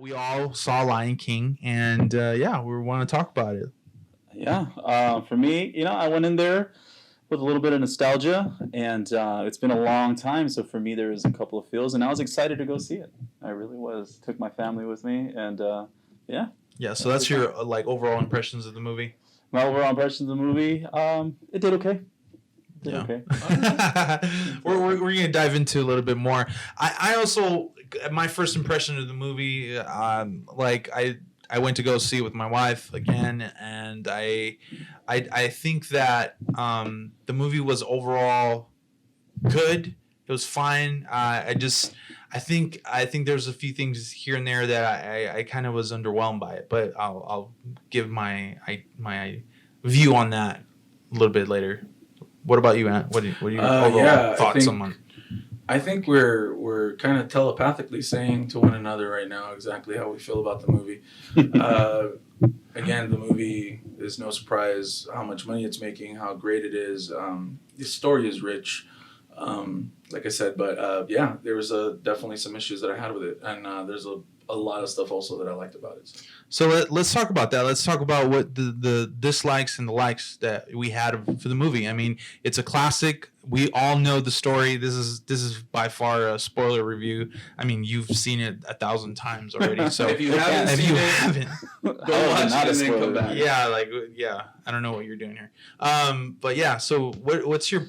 we all saw Lion King, and we want to talk about it. Yeah, for me, I went in there with a little bit of nostalgia, and it's been a long time. So for me, there was a couple of feels, and I was excited to go see it. I really was. Took my family with me, and yeah. Yeah, so that's your overall impressions of the movie. My overall impressions of the movie, it did okay. Okay. we're going to dive into a little bit more. I also, my first impression of the movie, I went to go see it with my wife again, and I think that the movie was overall good. It was fine. I think there's a few things here and there that I kind of was underwhelmed by it, but I'll give my view on that a little bit later. What about you, Ant? What are your overall thoughts on one? I think we're kind of telepathically saying to one another right now exactly how we feel about the movie. Again, the movie is no surprise how much money it's making, how great it is. The story is rich, like I said, but there was definitely some issues that I had with it, and there's a lot of stuff also that I liked about it. So let's talk about that. Let's talk about what the dislikes and the likes that we had for the movie. I mean, it's a classic. We all know the story. This is by far a spoiler review. I mean, you've seen it 1,000 times already. So if you haven't, go watch it and then come back. Yeah, I don't know what you're doing here. But yeah. So what's your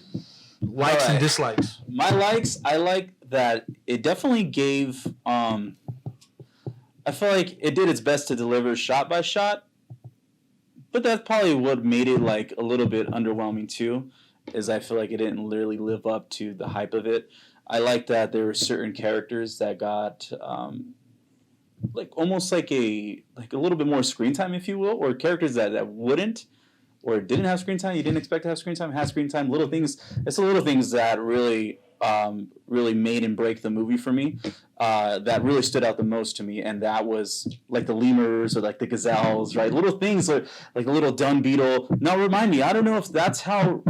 likes and dislikes? My likes, I like that it definitely gave. I feel like it did its best to deliver shot by shot, but that's probably what made it like a little bit underwhelming too, is I feel like it didn't literally live up to the hype of it. I like that there were certain characters that got almost like a little bit more screen time, if you will, or characters that wouldn't or didn't have screen time. You didn't expect to have screen time, had screen time. Little things. It's the little things that really made and break the movie for me. That really stood out the most to me, and that was like the lemurs or like the gazelles, right? Little things like a little dung beetle. Now remind me, I don't know if that's how.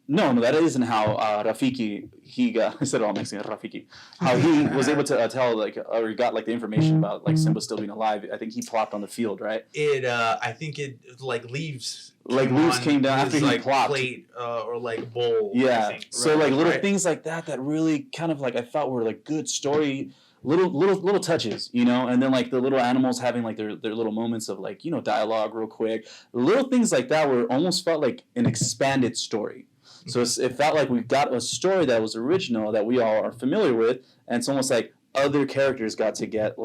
No, that isn't how Rafiki he got. I said it all Mexican. Rafiki, how he was able to tell or got the information about Simba still being alive. I think he plopped on the field, right? I think it leaves. Leaves came down after he plopped. Plate or bowl. Yeah. So little things like that really kind of I felt were good story. Little touches, and then the little animals having their little moments of dialogue real quick. Little things like that were almost felt like an expanded story. So it felt like we got a story that was original that we all are familiar with, and it's almost like other characters got to get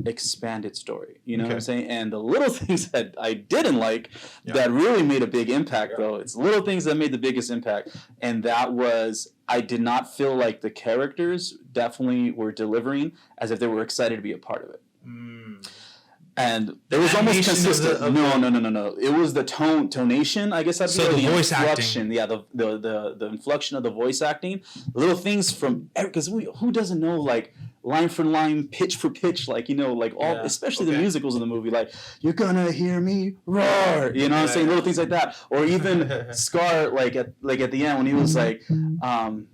expanded story. You know what I'm saying? And the little things that I didn't like that really made a big impact, though, it's little things that made the biggest impact, and that was I did not feel like the characters definitely were delivering as if they were excited to be a part of it. And it was almost consistent. No. It was the tonation, I guess. So the voice inflection, acting. Yeah, the inflection of the voice acting. Little things from because who doesn't know line for line, pitch for pitch, especially the musicals of the movie, you're gonna hear me roar. You know what I'm saying? Little things like that, or even Scar, at the end when he was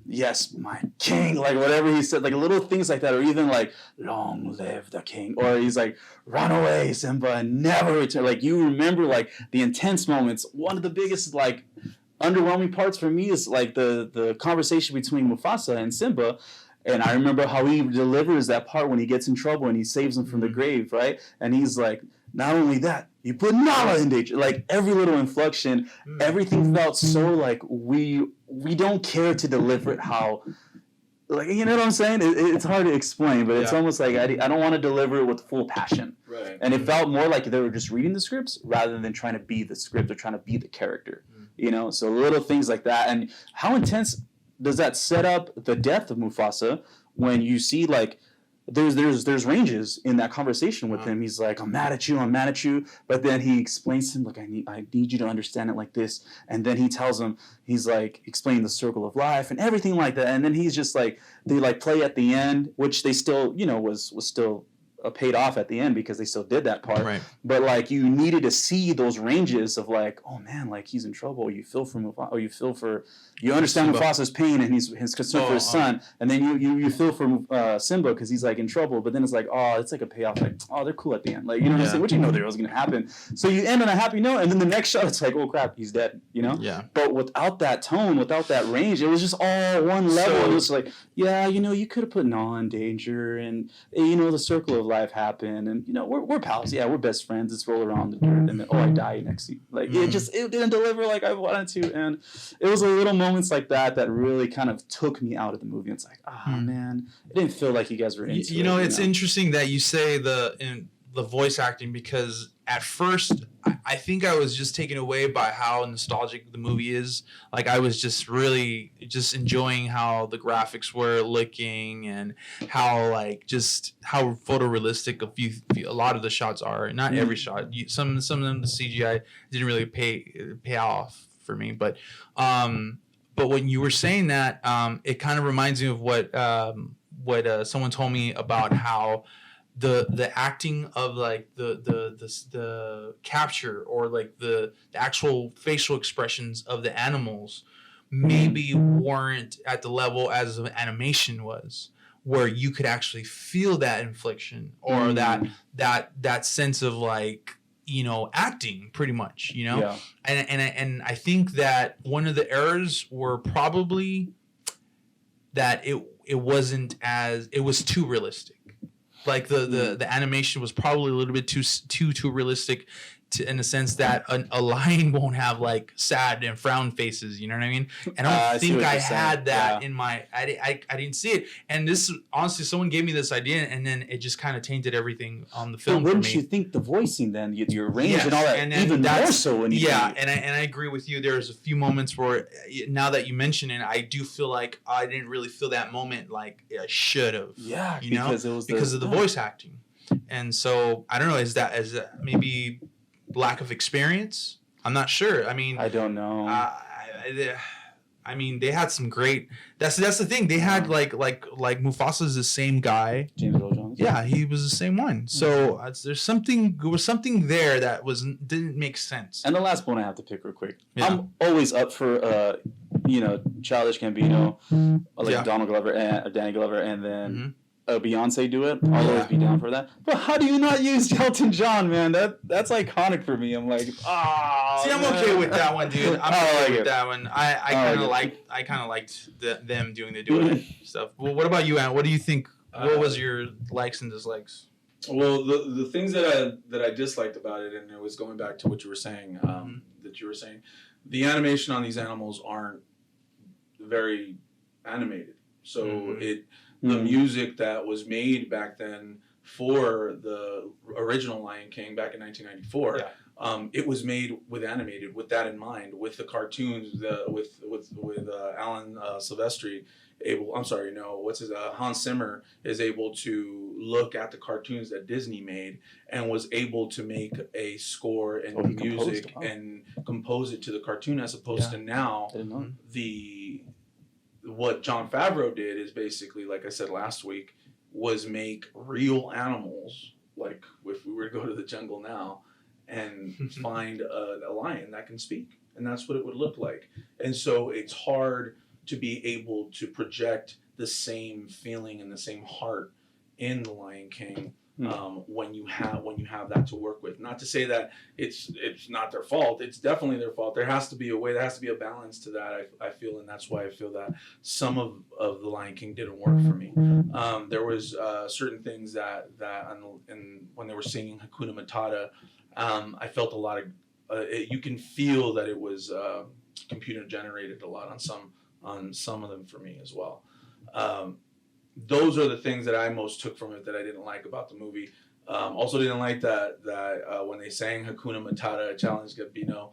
yes, my king, whatever he said, little things like that, or even long live the king, or he's run away, Simba, and never return. You remember the intense moments. One of the biggest underwhelming parts for me is the conversation between Mufasa and Simba. And I remember how he delivers that part when he gets in trouble and he saves him from the grave, right? And he's not only that, you put Nala in danger. Every little inflection, everything felt so we don't care to deliver it how, you know what I'm saying? It's hard to explain, but it's almost I don't want to deliver it with full passion. Right. And it felt more like they were just reading the scripts rather than trying to be the script or trying to be the character. So little things like that. And how intense does that set up the death of Mufasa when you see there's ranges in that conversation with him. He's I'm mad at you, but then he explains to him I need you to understand it like this, and then he tells him he's explaining the circle of life and everything like that, and then he's just they play at the end, which they still was still paid off at the end because they still did that part. Right. But like you needed to see those ranges of like, oh man, like he's in trouble. Or you feel for Mufasa, or you understand Mufasa's pain and his concern for his son, and then you feel for Simba because he's like in trouble. But then it's like, oh, it's like a payoff. Like, oh, they're cool at the end. Like, you know what I'm saying? What you know there was gonna happen. So you end on a happy note, and then the next shot it's like, oh crap, he's dead. You know? Yeah. But without that tone, without that range, it was just all one level. And it was like, yeah, you know, you could have put Nala in danger, and you know, the circle of life happened, and you know, we're pals. Yeah, we're best friends. Let's roll around the dirt, and then I die next to you. Like it didn't deliver like I wanted to, and it was a little moments like that really kind of took me out of the movie. It's like, man, it didn't feel like you guys were into it. You know, it's interesting that you say the voice acting, because at first I think I was just taken away by how nostalgic the movie is. Like I was just really just enjoying how the graphics were looking and how like just how photorealistic a lot of the shots are. Not every shot. Some of them the CGI didn't really pay off for me, but when you were saying that, it kind of reminds me of what someone told me about how the acting of like the capture or like the actual facial expressions of the animals maybe weren't at the level as an animation was, where you could actually feel that infliction or that sense of like, you know, acting pretty much, you know? Yeah. And I think that one of the errors were probably that it wasn't it was too realistic. Like the animation was probably a little bit too realistic in the sense that a lion won't have like sad and frown faces, you know what I mean? And I don't think I had that in my I didn't see it. And this honestly, someone gave me this idea and then it just kind of tainted everything on the film. But wouldn't you think the voicing then, your range and all that, and even more so? And I agree with you. There's a few moments where, now that you mention it, I do feel like I didn't really feel that moment like I should have. Yeah, you know, because of the voice acting. And so I don't know. Is that maybe lack of experience? I'm not sure. I mean, I don't know. I mean, they had some great. That's the thing. They had like Mufasa's the same guy. James Earl Jones. Yeah, he was the same one. So there was something there that didn't make sense. And the last one I have to pick real quick. Yeah. I'm always up for Childish Gambino, like Donald Glover and Danny Glover, and then. Beyonce do it. I'll always be down for that. But how do you not use Elton John, man? That's iconic for me. I'm like, see, I'm okay with that one, dude. I'm okay with that one. I kind of liked them doing the duet stuff. Well, what about you, Ant? What do you think? What was your likes and dislikes? Well, the things that I disliked about it, and it was going back to what you were saying, the animation on these animals aren't very animated. So the music that was made back then for the original Lion King back in 1994, it was made with that in mind, with the cartoons, with Alan Silvestri Hans Zimmer is able to look at the cartoons that Disney made and was able to make a score and music and compose it to the cartoon, as opposed to now what Jon Favreau did is basically, like I said last week, was make real animals, like if we were to go to the jungle now and find a lion that can speak. And that's what it would look like. And so it's hard to be able to project the same feeling and the same heart in the Lion King when you have that to work with. Not to say that it's not their fault. It's definitely their fault. There has to be a way. There has to be a balance to that. I feel, and that's why I feel that some of the Lion King didn't work for me. There was certain things that and when they were singing Hakuna Matata, I felt a lot of. You can feel that it was computer generated a lot on some of them for me as well. Those are the things that I most took from it that I didn't like about the movie. Also didn't like that when they sang Hakuna Matata, Challenge Gambino,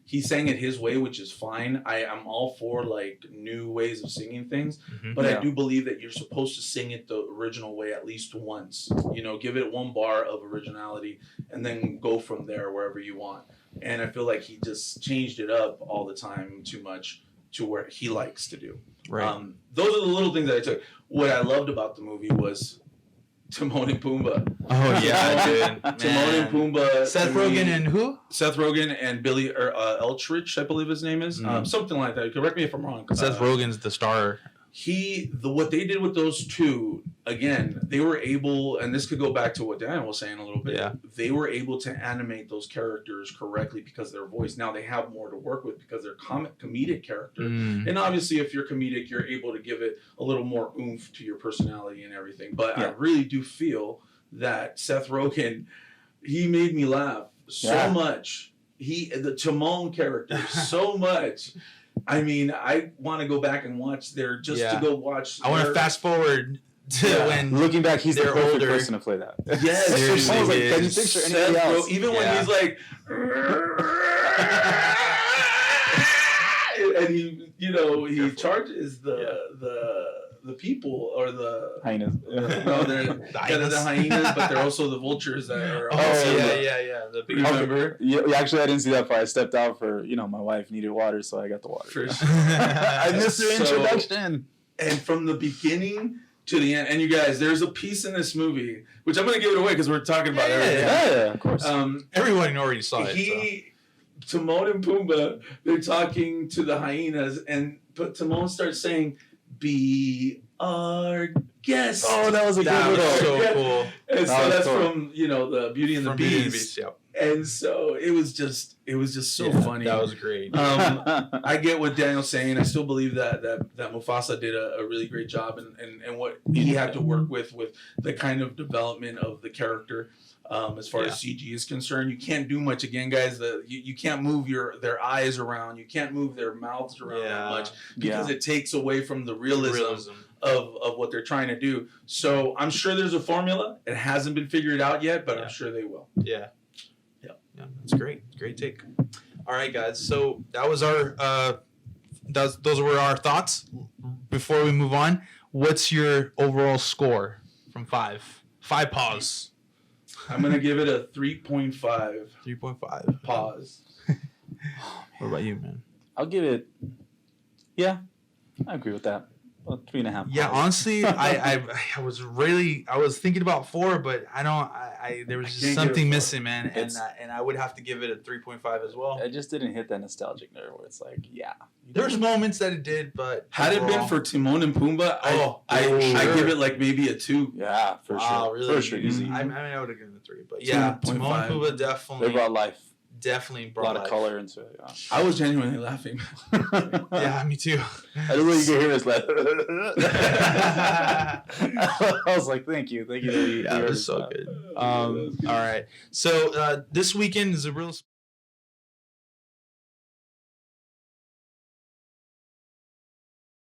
he sang it his way, which is fine. I'm all for like new ways of singing things, but I do believe that you're supposed to sing it the original way at least once. You know, give it one bar of originality and then go from there wherever you want. And I feel like he just changed it up all the time too much to where he likes to do. Right. Those are the little things that I took. What I loved about the movie was Timon and Pumbaa. Oh yeah, dude. Timon and Pumbaa. Seth Rogen and who? Seth Rogen and Billy Eilish, I believe his name is. Something like that. Correct me if I'm wrong. Seth Rogen's the star. What they did with those two, again, they were able, and this could go back to what Daniel was saying a little bit. Yeah. They were able to animate those characters correctly because of their voice. Now they have more to work with because they're comedic character. And obviously, if you're comedic, you're able to give it a little more oomph to your personality and everything. But I really do feel that Seth Rogen, he made me laugh so much. The Timon character so much. I mean, I want to go back and watch there just to go watch. I want to fast forward to when looking back, he's the perfect older person to play that. Yes, seriously. I was like, can you picture anybody else? Even when he's like, and he charges the people or the hyenas. No, they're the hyenas, but they're also the vultures that are. Yeah. The big Remember? Yeah, actually, I didn't see that part. I stepped out for my wife needed water, so I got the water. For sure. I missed her introduction. And from the beginning to the end, and you guys, there's a piece in this movie which I'm going to give it away because we're talking about everything. Yeah, of course. Everyone already saw it. Timon and Pumbaa, they're talking to the hyenas, but Timon starts saying, "Be our guest." Oh, that was a good one. So cool. And so that's cool. From the Beauty and the Beast. Yep. And so it was just so funny. That was great. I get what Daniel's saying. I still believe that Mufasa did a really great job and what he had to work with the kind of development of the character. As far as CG is concerned, you can't do much. Again, guys, you can't move their eyes around. You can't move their mouths around that much because it takes away from the realism of what they're trying to do. So I'm sure there's a formula. It hasn't been figured out yet, but I'm sure they will. Yeah, that's great. Great take. All right, guys. So that was our those were our thoughts. Before we move on, what's your overall score from 5? 5 paws. I'm gonna give it a 3.5. 3.5. Pause. What about you, man? I'll give it. Yeah, I agree with that. Well, 3.5. Yeah, honestly, I was thinking about 4, but there was just something missing, man, and I would have to give it a 3.5 as well. I just didn't hit that nostalgic nerve where it's like, There's moments that it did, but had it been for Timon and Pumbaa, I give it like maybe a 2. Yeah, for sure. Really? For sure, easy. I would have given it a 3, but yeah, 2.5. Timon and Pumbaa definitely. They brought life. Definitely brought a lot of life. color into it. Yeah. I was genuinely laughing. Yeah, me too. I don't know you can hear us laugh. I was like, thank you. Yeah, that was so good. All right. So this weekend is a real